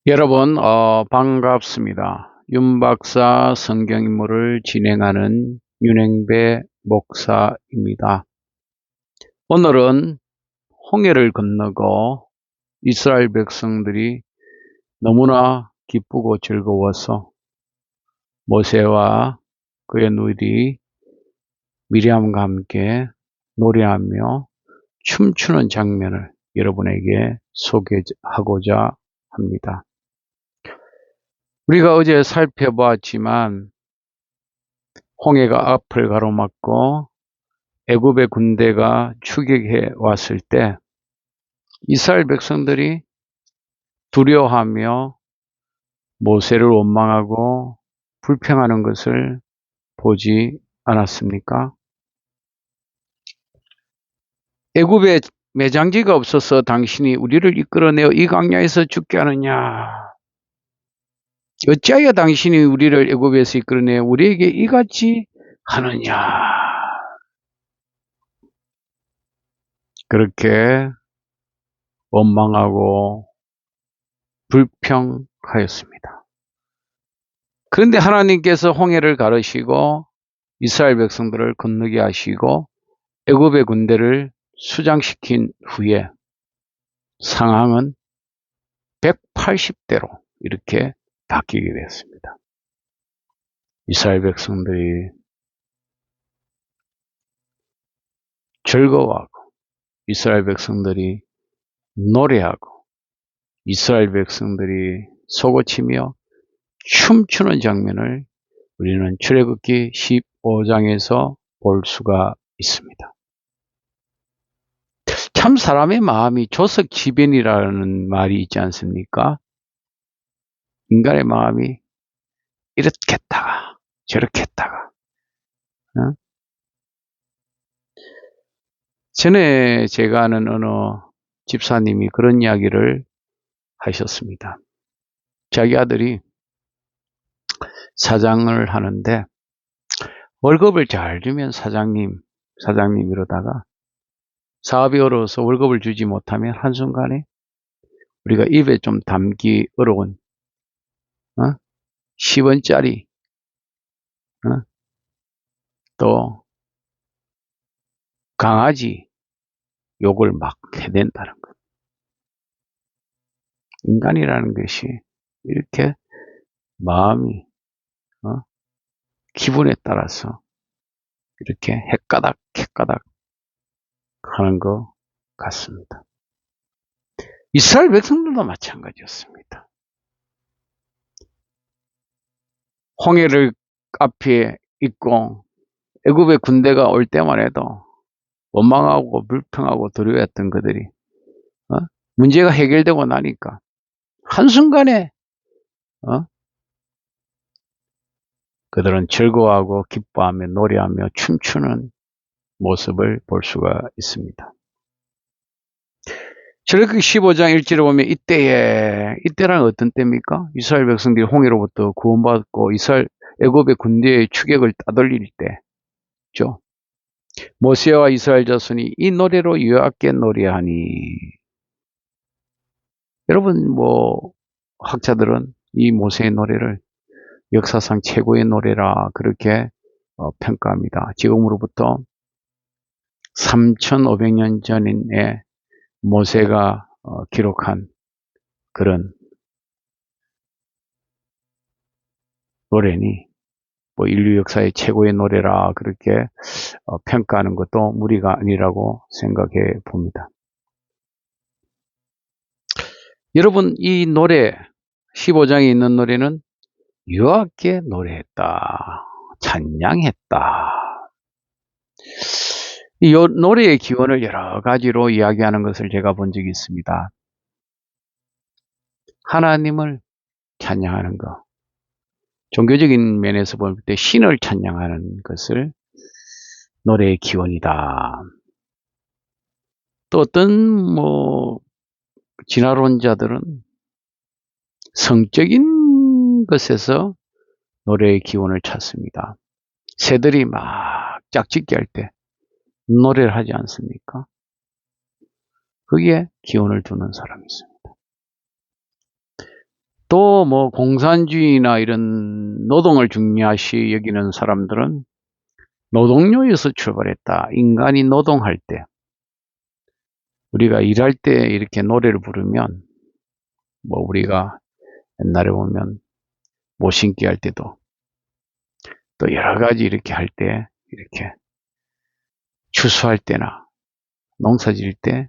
여러분, 반갑습니다. 윤 박사 성경인물을 진행하는 윤행배 목사입니다. 오늘은 홍해를 건너고 이스라엘 백성들이 너무나 기쁘고 즐거워서 모세와 그의 누이 미리암과 함께 노래하며 춤추는 장면을 여러분에게 소개하고자 합니다. 우리가 어제 살펴보았지만 홍해가 앞을 가로막고 애굽의 군대가 추격해 왔을 때 이스라엘 백성들이 두려워하며 모세를 원망하고 불평하는 것을 보지 않았습니까? 애굽에 매장지가 없어서 당신이 우리를 이끌어내어 이 광야에서 죽게 하느냐? 어찌하여 당신이 우리를 애굽에서 이끌어내어 우리에게 이같이 하느냐? 그렇게 원망하고 불평하였습니다. 그런데 하나님께서 홍해를 가르시고 이스라엘 백성들을 건너게 하시고 애굽의 군대를 수장시킨 후에 상황은 180대로 이렇게 바뀌게 되었습니다. 이스라엘 백성들이 즐거워하고 이스라엘 백성들이 노래하고 이스라엘 백성들이 소고치며 춤추는 장면을 우리는 출애굽기 15장에서 볼 수가 있습니다. 참 사람의 마음이 조석지변이라는 말이 있지 않습니까? 인간의 마음이 이렇게 했다가 저렇게 했다가 전에 제가 아는 어느 집사님이 그런 이야기를 하셨습니다. 자기 아들이 사장을 하는데 월급을 잘 주면 사장님 이러다가 사업이 어려워서 월급을 주지 못하면 한순간에 우리가 입에 좀 담기 어려운 10원짜리 또 강아지 욕을 막 해댄다는 것. 인간이라는 것이 이렇게 마음이 기분에 따라서 이렇게 헷가닥 하는 것 같습니다. 이스라엘 백성들도 마찬가지였습니다. 홍해를 앞에 있고 애굽의 군대가 올 때만 해도 원망하고 불평하고 두려워했던 그들이 문제가 해결되고 나니까 한순간에 그들은 즐거워하고 기뻐하며 노래하며 춤추는 모습을 볼 수가 있습니다. 출애굽기 15장 1절에 보면 이때란 어떤 때입니까? 이스라엘 백성들이 홍해로부터 구원받고 애굽의 군대의 추격을 따돌릴 때죠. 모세와 이스라엘 자손이 이 노래로 여호와께 노래하니. 여러분 학자들은 이 모세의 노래를 역사상 최고의 노래라 그렇게 평가합니다. 지금으로부터 3,500년 전에 모세가 기록한 그런 노래니 인류 역사의 최고의 노래라 그렇게 평가하는 것도 무리가 아니라고 생각해 봅니다. 여러분 이 노래 15장에 있는 노래는 여호와께 노래했다, 찬양했다. 이 노래의 기원을 여러 가지로 이야기하는 것을 제가 본 적이 있습니다. 하나님을 찬양하는 것, 종교적인 면에서 볼 때 신을 찬양하는 것을 노래의 기원이다. 또 어떤 진화론자들은 성적인 것에서 노래의 기원을 찾습니다. 새들이 막 짝짓기 할 때 노래를 하지 않습니까? 거기에 기원을 두는 사람이 있습니다. 또 뭐 공산주의나 이런 노동을 중요시 여기는 사람들은 노동요에서 출발했다. 인간이 노동할 때, 우리가 일할 때 이렇게 노래를 부르면, 뭐 우리가 옛날에 보면 모신기 할 때도 또 여러 가지 이렇게 할 때, 이렇게 추수할 때나 농사 지을 때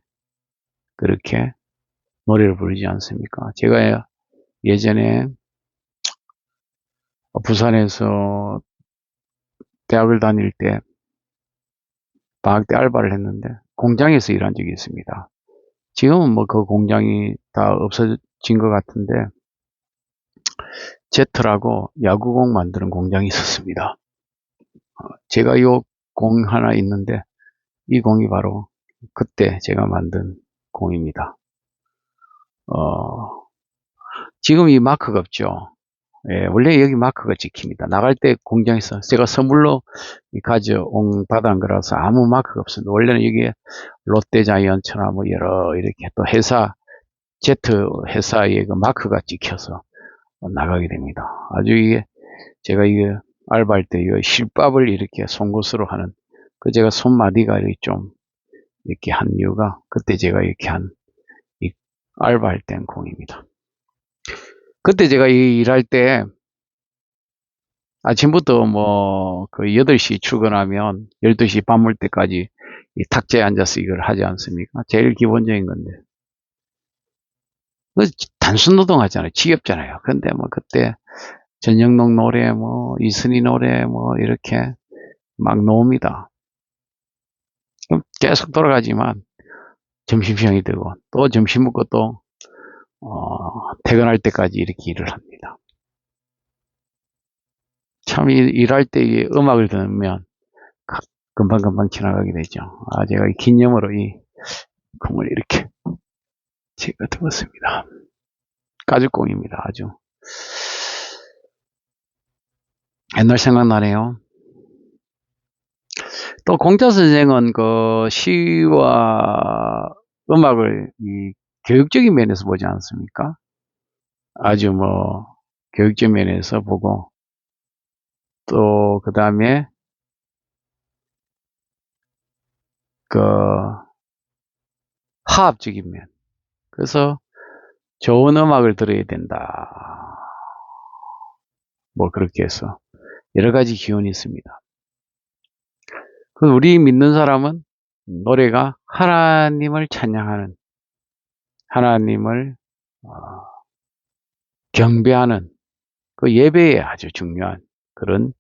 그렇게 노래를 부르지 않습니까? 제가 예전에 부산에서 대학을 다닐 때 방학 때 알바를 했는데 공장에서 일한 적이 있습니다. 지금은 뭐 그 공장이 다 없어진 것 같은데 제트라고 야구공 만드는 공장이 있었습니다. 제가 요 공 하나 있는데 이 공이 바로 그때 제가 만든 공입니다. 지금 이 마크가 없죠. 예, 원래 여기 마크가 찍힙니다. 나갈 때 공장에서 제가 선물로 가져온 받은 거라서 아무 마크가 없습니다. 원래는 여기에 롯데자이언츠나 뭐 여러 이렇게 또 회사, 제트 회사의 그 마크가 찍혀서 나가게 됩니다. 아주 이게 제가 이게 알바할 때 이 실밥을 이렇게 송곳으로 하는 그 제가 손마디가 이렇게 좀 이렇게 한 이유가 그때 제가 이렇게 한 이 알바할 땐 공입니다. 그때 제가 일할 때 아침부터 뭐 그 8시 출근하면 12시 밤 올 때까지 이 탁자에 앉아서 이걸 하지 않습니까? 제일 기본적인 건데. 단순 노동하잖아요. 지겹잖아요. 근데 뭐 그때 전영록 노래, 뭐 이순희 노래, 뭐 이렇게 막 나옵니다. 그럼 계속 돌아가지만 점심시간이 되고 또 점심 먹고 또 퇴근할 때까지 이렇게 일을 합니다. 참 일할 때 음악을 들으면 금방금방 지나가게 되죠. 제가 기념으로 이 콩을 이렇게 제가 들었습니다. 가죽공입니다. 아주 옛날 생각나네요. 또 공자 선생은 그 시와 음악을 이 교육적인 면에서 보지 않습니까? 아주 뭐 교육적 면에서 보고 또 그 다음에 그 화합적인 면. 그래서 좋은 음악을 들어야 된다. 뭐 그렇게 해서 여러 가지 기운이 있습니다. 우리 믿는 사람은 노래가 하나님을 찬양하는, 하나님을 경배하는 그 예배에 아주 중요한 그런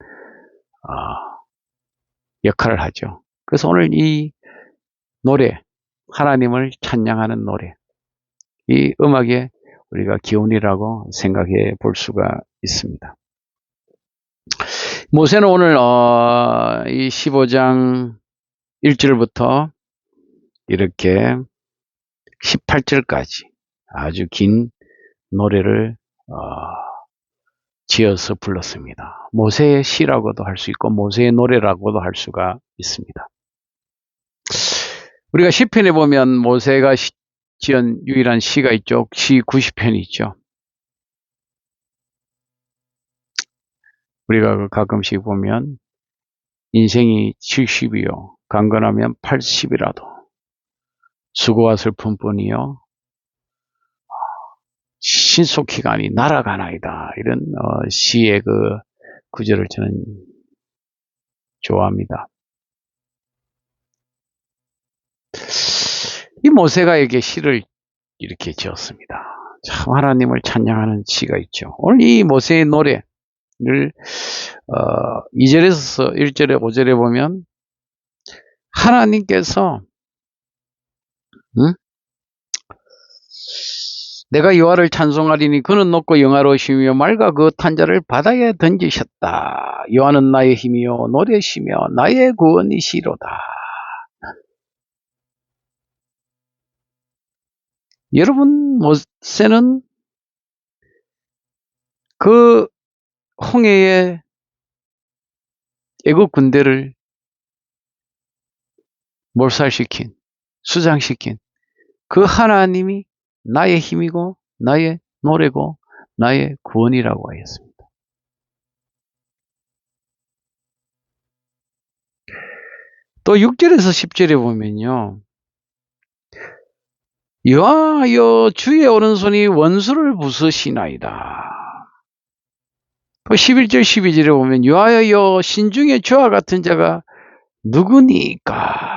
역할을 하죠. 그래서 오늘 이 노래, 하나님을 찬양하는 노래, 이 음악의 우리가 기운이라고 생각해 볼 수가 있습니다. 모세는 오늘 이 15장 1절부터 이렇게 18절까지 아주 긴 노래를 지어서 불렀습니다. 모세의 시라고도 할 수 있고 모세의 노래라고도 할 수가 있습니다. 우리가 시편에 보면 모세가 지은 유일한 시가 있죠. 시 90편이 있죠. 우리가 가끔씩 보면 인생이 70이요 강건하면 80이라도 수고와 슬픔뿐이요 신속히 가니 날아가나이다. 이런 시의 그 구절을 저는 좋아합니다. 이 모세가에게 시를 이렇게 지었습니다. 참 하나님을 찬양하는 시가 있죠. 오늘 이 모세의 노래를 2절에서 1절에 5절에 보면 하나님께서 내가 여호와를 찬송하리니 그는 높고 영화로우시며 맑아 그 탄자를 바다에 던지셨다. 여호와는 나의 힘이요 노래시며 나의 구원이시로다. 여러분 모세는 그 홍해의 애국 군대를 몰살시킨 수장시킨 그 하나님이 나의 힘이고 나의 노래고 나의 구원이라고 하였습니다. 또 6절에서 10절에 보면요. 여호와여 주의 오른손이 원수를 부수시나이다. 또 11절 12절에 보면 여호와여 신중에 저와 같은 자가 누구니까?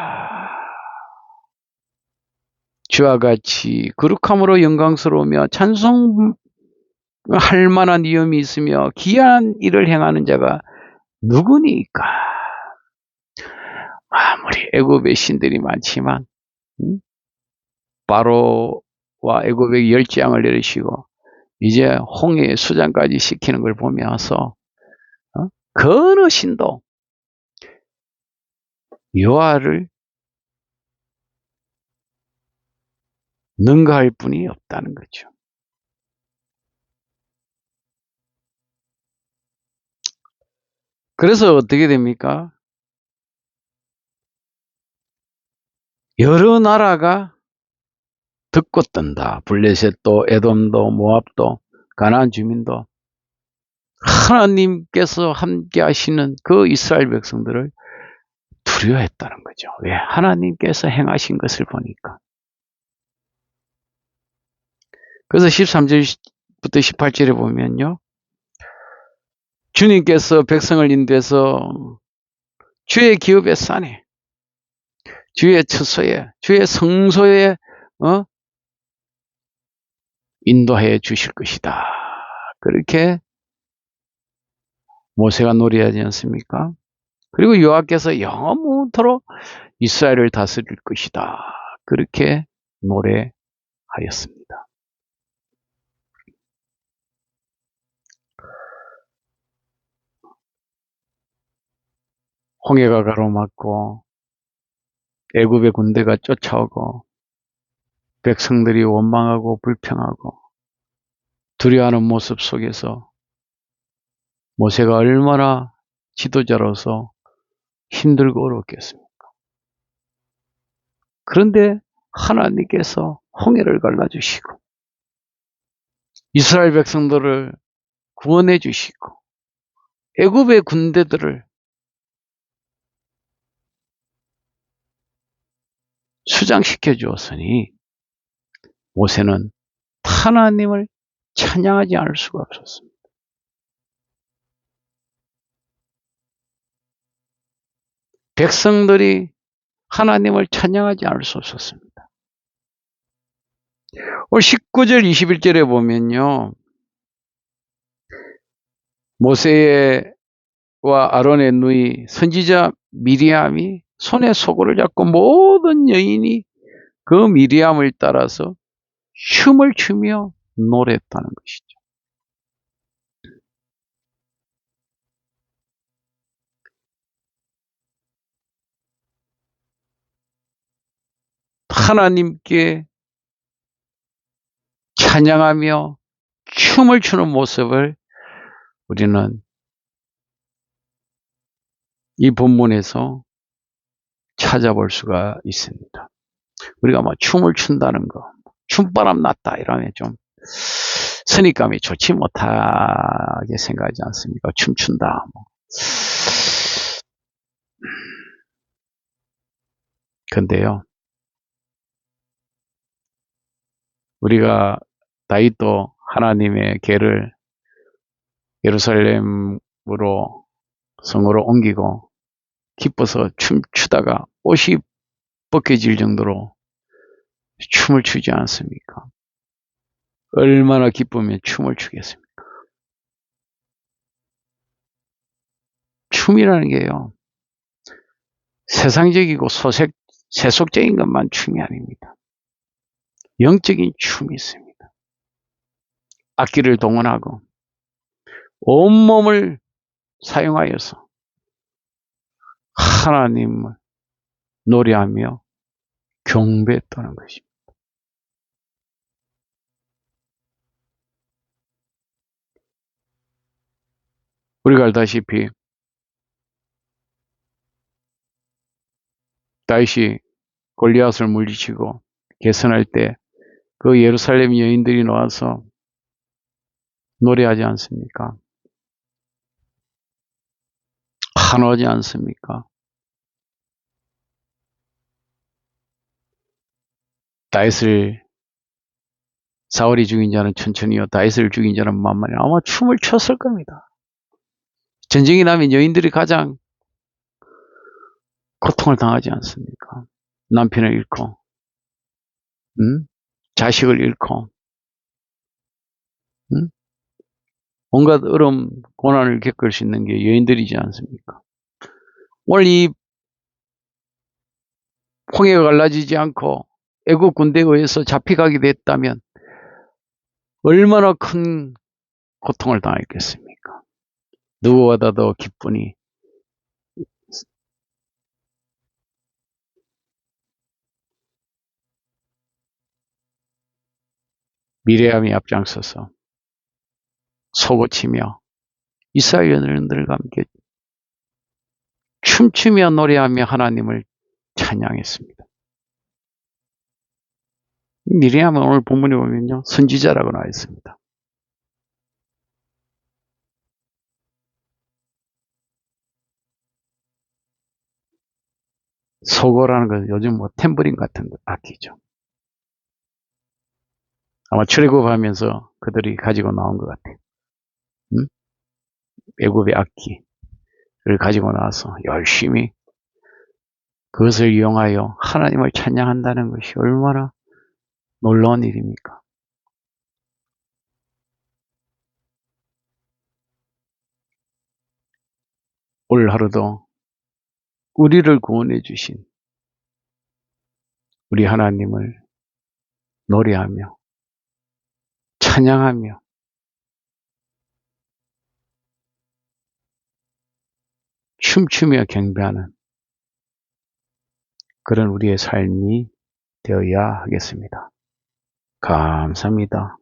주와 같이 거룩함으로 영광스러우며 찬송할 만한 위엄이 있으며 기이한 일을 행하는 자가 누구니까? 아무리 애굽의 신들이 많지만 바로와 애굽의 열재앙을 내리시고 이제 홍해의 수장까지 시키는 걸 보면서 그 어느 신도 여호와를 능가할 분이 없다는 거죠. 그래서 어떻게 됩니까? 여러 나라가 듣고 뜬다. 블레셋도, 에돔도, 모압도, 가나안 주민도 하나님께서 함께 하시는 그 이스라엘 백성들을 두려워했다는 거죠. 왜? 하나님께서 행하신 것을 보니까. 그래서 13절부터 18절에 보면요. 주님께서 백성을 인도해서 주의 기업의 산에, 주의 처소에, 주의 성소에 인도해 주실 것이다. 그렇게 모세가 노래하지 않습니까? 그리고 여호와께서 영원토록 이스라엘을 다스릴 것이다. 그렇게 노래하였습니다. 홍해가 가로막고 애굽의 군대가 쫓아오고 백성들이 원망하고 불평하고 두려워하는 모습 속에서 모세가 얼마나 지도자로서 힘들고 어렵겠습니까? 그런데 하나님께서 홍해를 갈라주시고 이스라엘 백성들을 구원해 주시고 애굽의 군대들을 수장시켜 주었으니 모세는 하나님을 찬양하지 않을 수가 없었습니다. 백성들이 하나님을 찬양하지 않을 수 없었습니다. 오늘 19절 21절에 보면요. 모세와 아론의 누이 선지자 미리암이 손에 소고를 잡고 모든 여인이 그 미리암을 따라서 춤을 추며 노래했다는 것이죠. 하나님께 찬양하며 춤을 추는 모습을 우리는 이 본문에서 찾아볼 수가 있습니다. 우리가 뭐 춤을 춘다는 거, 춤바람 났다 이러면 좀 선입감이 좋지 못하게 생각하지 않습니까? 춤춘다. 근데요, 우리가 다윗도 하나님의 궤를 예루살렘으로 성으로 옮기고 기뻐서 춤추다가 옷이 벗겨질 정도로 춤을 추지 않습니까? 얼마나 기쁘면 춤을 추겠습니까? 춤이라는 게요, 세상적이고 세속적인 것만 춤이 아닙니다. 영적인 춤이 있습니다. 악기를 동원하고 온몸을 사용하여서 하나님을 노래하며 경배했다는 것입니다. 우리가 알다시피 다윗이 골리앗을 물리치고 개선할 때 그 예루살렘 여인들이 나와서 노래하지 않습니까? 환호하지 않습니까? 다윗을 사울이 죽인 자는 천천히요, 다윗을 죽인 자는 만만히. 아마 춤을 췄을 겁니다. 전쟁이 나면 여인들이 가장 고통을 당하지 않습니까? 남편을 잃고, 자식을 잃고, 온갖 어려움, 고난을 겪을 수 있는 게 여인들이지 않습니까? 오늘 이 홍해가 갈라지지 않고 애국 군대에 의해서 잡혀가게 됐다면 얼마나 큰 고통을 당했겠습니까? 누구보다도 기쁘니 미레암이 앞장서서 소고치며 이스라엘 여인들과 함께 춤추며 노래하며 하나님을 찬양했습니다. 미레암은 오늘 본문에 보면요, 선지자라고 나와 있습니다. 소고라는 것은 요즘 뭐 탬버린 같은 악기죠. 아마 출애굽하면서 그들이 가지고 나온 것 같아요. 애굽의 악기를 가지고 나와서 열심히 그것을 이용하여 하나님을 찬양한다는 것이 얼마나 놀라운 일입니까? 오늘 하루도 우리를 구원해 주신 우리 하나님을 노래하며 찬양하며 춤추며 경배하는 그런 우리의 삶이 되어야 하겠습니다. 감사합니다.